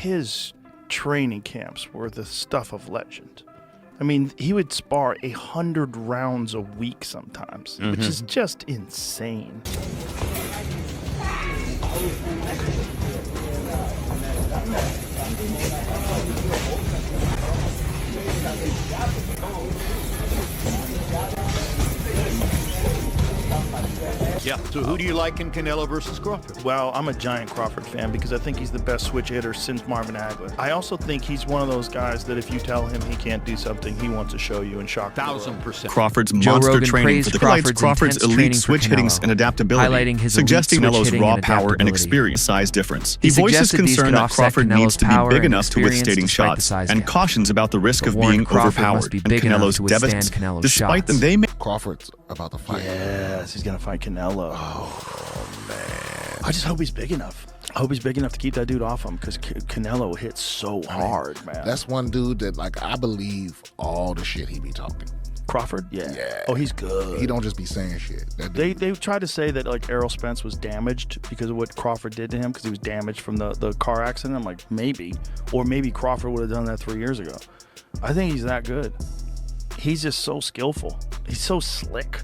his training camps were the stuff of legend. I mean, he would spar 100 rounds a week sometimes, which is just insane. Yeah. So who do you like in Canelo versus Crawford? Well, I'm a giant Crawford fan because I think he's the best switch hitter since Marvin Hagler. I also think he's one of those guys that if you tell him he can't do something, he wants to show you and shock you. 1000%. Crawford's monster training for the highlights Crawford's elite switch hitting and adaptability, suggesting Canelo's raw power and experience size difference. He voices concern that Crawford needs to be big enough to withstanding shots and cautions about the risk of being overpowered and Canelo's devastating. Despite them, they may. Crawford's about to fight. Yes, he's gonna fight Canelo. Oh man! I just hope he's big enough. I hope he's big enough to keep that dude off him because Canelo hits so hard, man. That's one dude that, like, I believe all the shit he be talking. Crawford? Yeah. Oh, he's good. He don't just be saying shit. They tried to say that, like, Errol Spence was damaged because of what Crawford did to him because he was damaged from the car accident. I'm like, maybe. Or maybe Crawford would have done that 3 years ago. I think he's that good. He's just so skillful. He's so slick.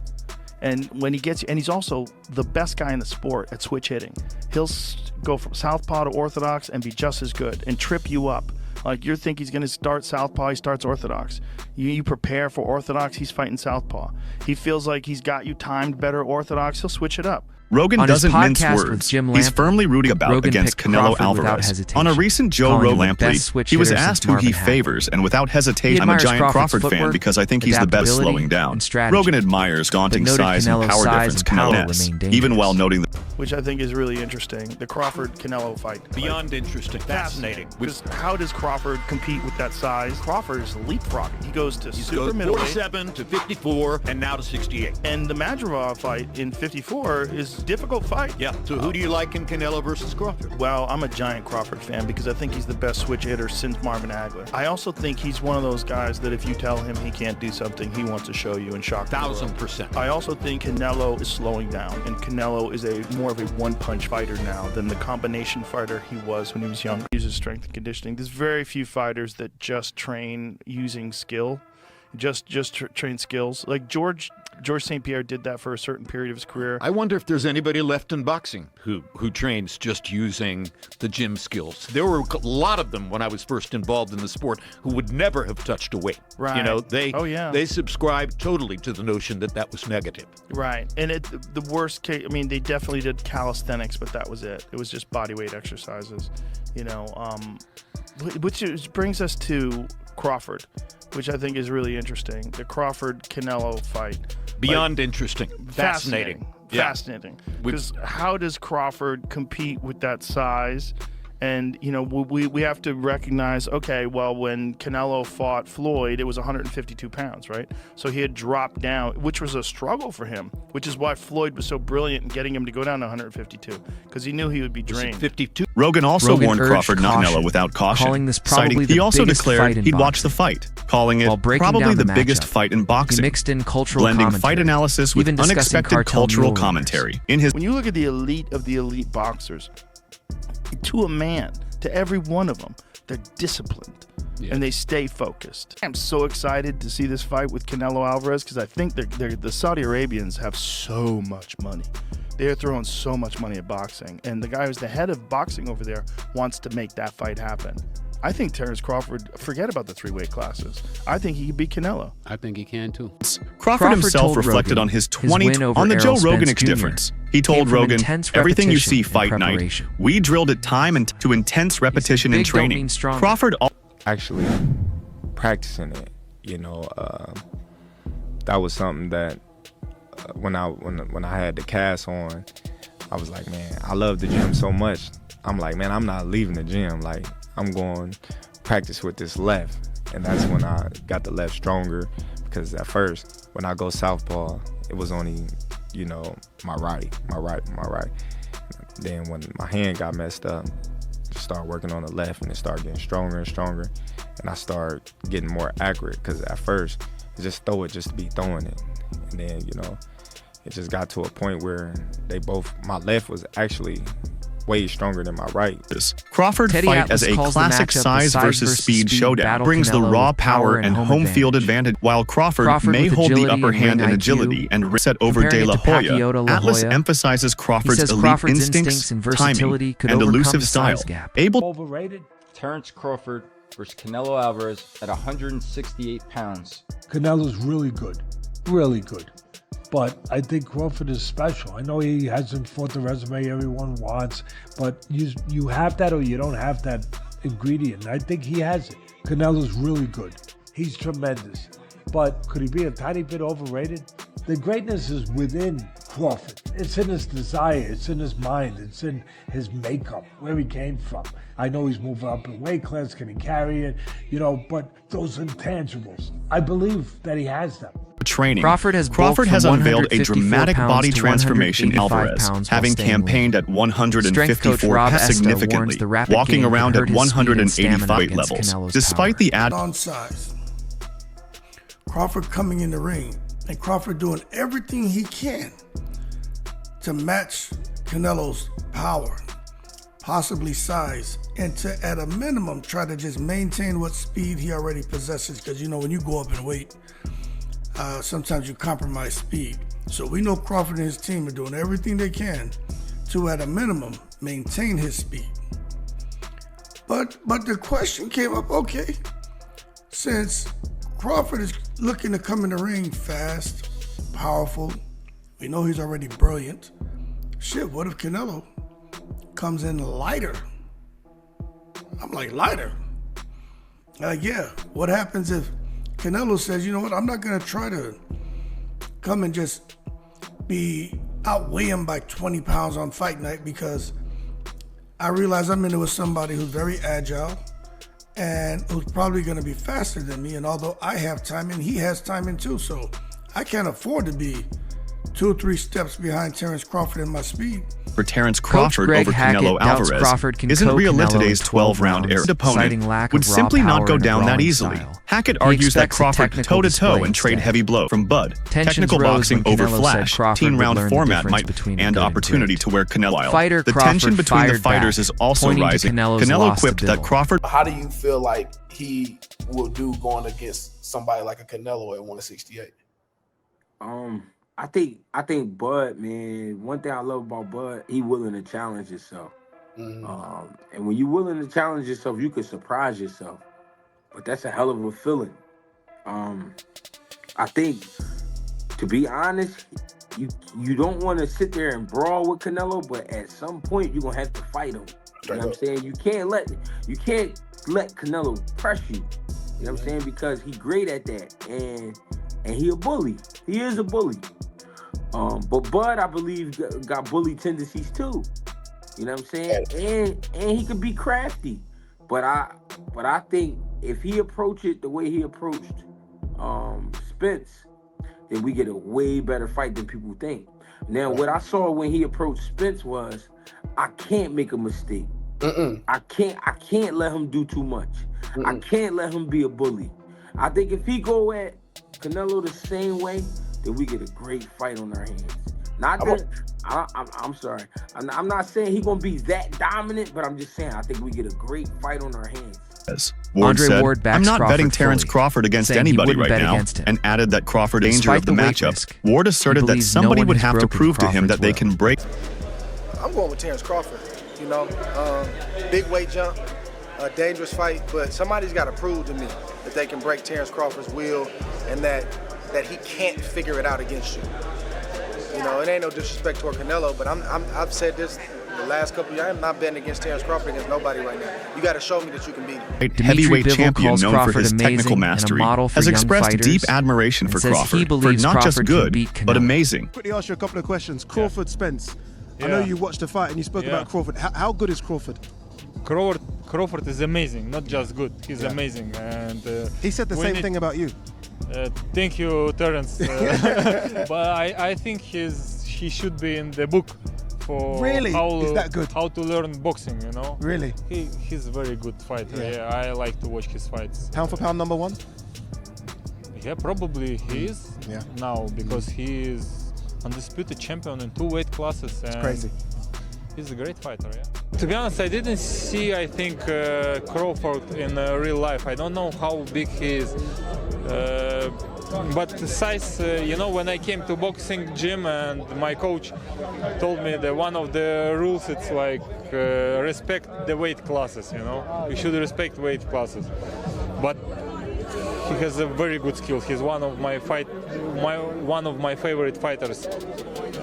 And when he gets you, and he's also the best guy in the sport at switch hitting. He'll go from southpaw to orthodox and be just as good and trip you up. Like, you think he's going to start southpaw, he starts orthodox. You prepare for orthodox, he's fighting southpaw. He feels like he's got you timed better orthodox, he'll switch it up. Rogan doesn't mince words. He's firmly rooting against Canelo Alvarez. On a recent Joe Rogan Lampley, he was asked who he favors, and without hesitation, I'm a giant Crawford fan because I think he's the best slowing down. Rogan admires daunting size and power difference Canelo has, even while noting the... Which I think is really interesting, the Crawford-Canelo fight. Beyond interesting. Fascinating. Because how does Crawford compete with that size? Crawford is leapfrogging. He goes to super middleweight. 47 to 54 and now to 68. And the Madrigal fight in 54 is a difficult fight. Yeah. So who do you like in Canelo versus Crawford? Well, I'm a giant Crawford fan because I think he's the best switch hitter since Marvin Hagler. I also think he's one of those guys that if you tell him he can't do something, he wants to show you and shock you. 1000%. I also think Canelo is slowing down, and Canelo is more of a one-punch fighter now than the combination fighter he was when he was young. He uses strength and conditioning. There's very few fighters that just train using skill, just train skills. Like George St. Pierre did that for a certain period of his career. I wonder if there's anybody left in boxing who trains just using the gym skills. There were a lot of them when I was first involved in the sport who would never have touched a weight. Right. You know, they subscribed totally to the notion that that was negative. Right. And the worst case, I mean, they definitely did calisthenics, but that was it. It was just body weight exercises, you know, which brings us to Crawford, which I think is really interesting. The Crawford-Canelo fight. Beyond interesting. Fascinating. Fascinating. Because how does Crawford compete with that size? And, you know, we have to recognize, okay, well, when Canelo fought Floyd, it was 152 pounds, right? So he had dropped down, which was a struggle for him, which is why Floyd was so brilliant in getting him to go down to 152, because he knew he would be drained. 52. Rogan also warned Crawford not Canelo without caution, calling this probably the he also biggest declared fight in he'd watch boxing. the fight, calling it probably down the the biggest matchup. fight in boxing. He mixed in cultural blending commentary, fight analysis with even discussing unexpected cartel cultural mule commentary. In his When you look at the elite of the elite boxers, to a man, to every one of them, they're disciplined and they stay focused. I'm so excited to see this fight with Canelo Alvarez because I think the Saudi Arabians have so much money. They're throwing so much money at boxing, and the guy who's the head of boxing over there wants to make that fight happen. I think Terence Crawford, forget about the 3-weight classes. I think he could beat Canelo. I think he can too. Crawford himself reflected on his 20 on the Joe Roganics difference. He told Rogan, everything you see fight night, we drilled it time and to intense repetition and training. Crawford actually practicing it, you know, that was something that when I had the cast on, I was like, man, I love the gym so much. I'm like, man, I'm not leaving the gym. Like, I'm going to practice with this left. And that's when I got the left stronger, because at first, when I go southpaw, it was only, you know, my right. Then when my hand got messed up, I started working on the left, and it started getting stronger and stronger. And I started getting more accurate, because at first, just throw it just to be throwing it. And then, you know, it just got to a point where my left was actually way stronger than my right. Crawford Teddy fight Atlas as a calls the classic matchup size versus speed showdown, battle brings the Canelo raw with power and home field advantage, while Crawford may with hold the agility upper and hand ring in IQ. agility and set over De Comparing La it to Pacquiao Hoya. to La Atlas Hoya. emphasizes Crawford's He says elite Crawford's instincts, and timing, versatility could and overcome elusive the style. size gap. Overrated? Terrence Crawford versus Canelo Alvarez at 168 pounds. Canelo's really good. Really good. But I think Crawford is special. I know he hasn't fought the resume everyone wants, but you have that or you don't have that ingredient. I think he has it. Canelo's really good. He's tremendous. But could he be a tiny bit overrated? The greatness is within Crawford. It's in his desire. It's in his mind. It's in his makeup, where he came from. I know he's moving up in weight class. Can he carry it? But those intangibles, I believe that he has them. Training. Crawford has unveiled a dramatic body transformation in Alvarez, having campaigned at 154 pounds significantly, walking around at 185 weight levels. Despite the on size, Crawford coming in the ring and Crawford doing everything he can to match Canelo's power, possibly size, and to, at a minimum, try to just maintain what speed he already possesses. Because, when you go up in weight, sometimes you compromise speed. So we know Crawford and his team are doing everything they can to, at a minimum, maintain his speed. But the question came up, okay, since Crawford is looking to come in the ring fast, powerful, we know he's already brilliant. Shit, what if Canelo comes in lighter? I'm like, lighter? Yeah, what happens if Canelo says, you know what, I'm not gonna try to come and just outweigh him by 20 pounds on fight night, because I realize I'm in there with somebody who's very agile and who's probably gonna be faster than me. And although I have timing, he has timing too. So I can't afford to be 2 or 3 steps behind Terrence Crawford in my speed. For Terrence Crawford over Canelo Alvarez isn't real in today's 12-round era. Opponent would simply not go down that easily. Hackett argues that Crawford toe-to-toe and trade heavy blow from Bud. Technical boxing over flash, teen-round format might and opportunity to wear Canelo. The tension between the fighters is also rising. Canelo quipped that Crawford... How do you feel like he will do going against somebody like a Canelo at 168? I think Bud, man, one thing I love about Bud, he willing to challenge himself. And when you're willing to challenge yourself, you can surprise yourself. But that's a hell of a feeling. I think, to be honest, you don't want to sit there and brawl with Canelo, but at some point you're gonna have to fight him. You know what I'm saying? You can't let Canelo press you. You know what I'm saying? Because he's great at that. And he a bully. He is a bully. But Bud, I believe, got bully tendencies too. You know what I'm saying? And he could be crafty. But I think if he approached it the way he approached Spence, then we get a way better fight than people think. Now, what I saw when he approached Spence was, I can't make a mistake. I can't let him do too much. I can't let him be a bully. I think if he go at Canelo the same way, then we get a great fight on our hands. Not that I'm sorry. I'm not saying he's gonna be that dominant, but I'm just saying I think we get a great fight on our hands. Ward said, I'm not betting Terrence Crawford against anybody right now, and added that Crawford danger of the matchup. Ward asserted that somebody would have to prove to him that they can break. I'm going with Terrence Crawford. Big weight jump, a dangerous fight, but somebody's got to prove to me that they can break Terrence Crawford's will and that he can't figure it out against you. It ain't no disrespect toward Canelo, but I've said this the last couple of years. I'm not betting against Terrence Crawford against nobody right now. You got to show me that you can beat him. Heavyweight champion known for his technical mastery has expressed deep admiration for Crawford for not just good, but amazing. Quickly ask you a couple of questions. Crawford, Spence. I know you watched the fight and you spoke about Crawford. How good is Crawford? Crawford is amazing, not just good. He's amazing, and he said the same thing about you. Thank you, Terrence. But I think he should be in the book for how to learn boxing. Really, he's a very good fighter. Yeah, I like to watch his fights. Pound for pound, number one. Yeah, probably he is now, because he is undisputed champion in 2 weight classes. And it's crazy. He's a great fighter. Yeah. To be honest, I didn't see, I think, Crawford in real life. I don't know how big he is. But the size, you know, when I came to boxing gym and my coach told me that one of the rules, it's like respect the weight classes, you know. You should respect weight classes. But he has a very good skill. He's one of my favorite fighters,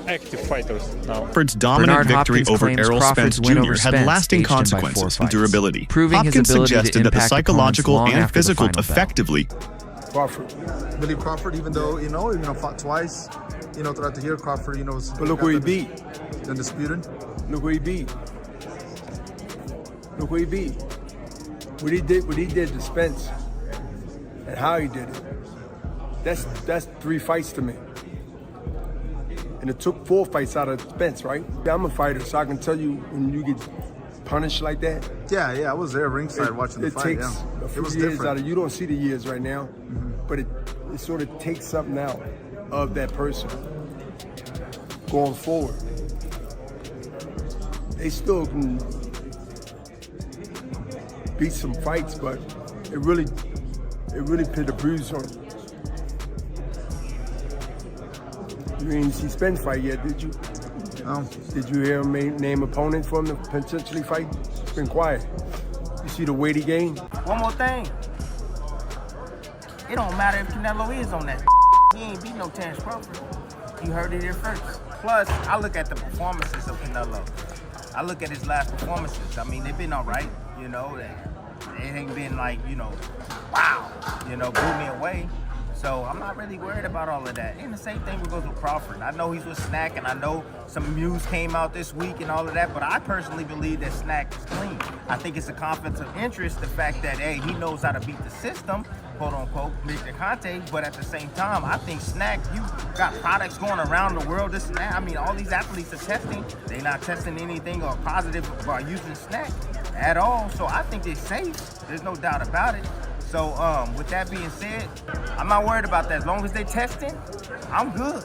active fighters now. Crawford's dominant victory over Errol Spence Jr. had lasting consequences and durability. Hopkins suggested that the psychological and physical effectively. Crawford, Billy Crawford, even though fought twice, throughout the year, Crawford, was. But look who he beat. Undisputed. Look who he beat. Look who he beat. What he did to Spence, and how he did it. That's 3 fights to me. And it took 4 fights out of Spence, right? I'm a fighter, so I can tell you when you get punished like that. Yeah, I was there ringside watching the fight. It takes a few years out of you. Don't see the years right now, but it sort of takes something out of that person going forward. They still can beat some fights, but it really put a bruise on it. You didn't see Spence fight yet, did you? No. Did you hear him name opponents for him to potentially fight? It's been quiet. You see the weight he gained? One more thing. It don't matter if Canelo is on that. He ain't beat no Terence Crawford. You heard it here first. Plus, I look at the performances of Canelo. I look at his last performances. I mean, they've been all right, you know. It ain't been like, wow, blew me away. So I'm not really worried about all of that. And the same thing goes with Crawford. I know he's with Snack, and I know some news came out this week and all of that, but I personally believe that Snack is clean. I think it's a conflict of interest, the fact that, hey, he knows how to beat the system, quote unquote, Victor Conte, but at the same time, I think Snack, you got products going around the world, this and that. I mean, all these athletes are testing. They're not testing anything or positive by using Snack at all. So I think it's safe. There's no doubt about it. So with that being said, I'm not worried about that. As long as they're testing, I'm good.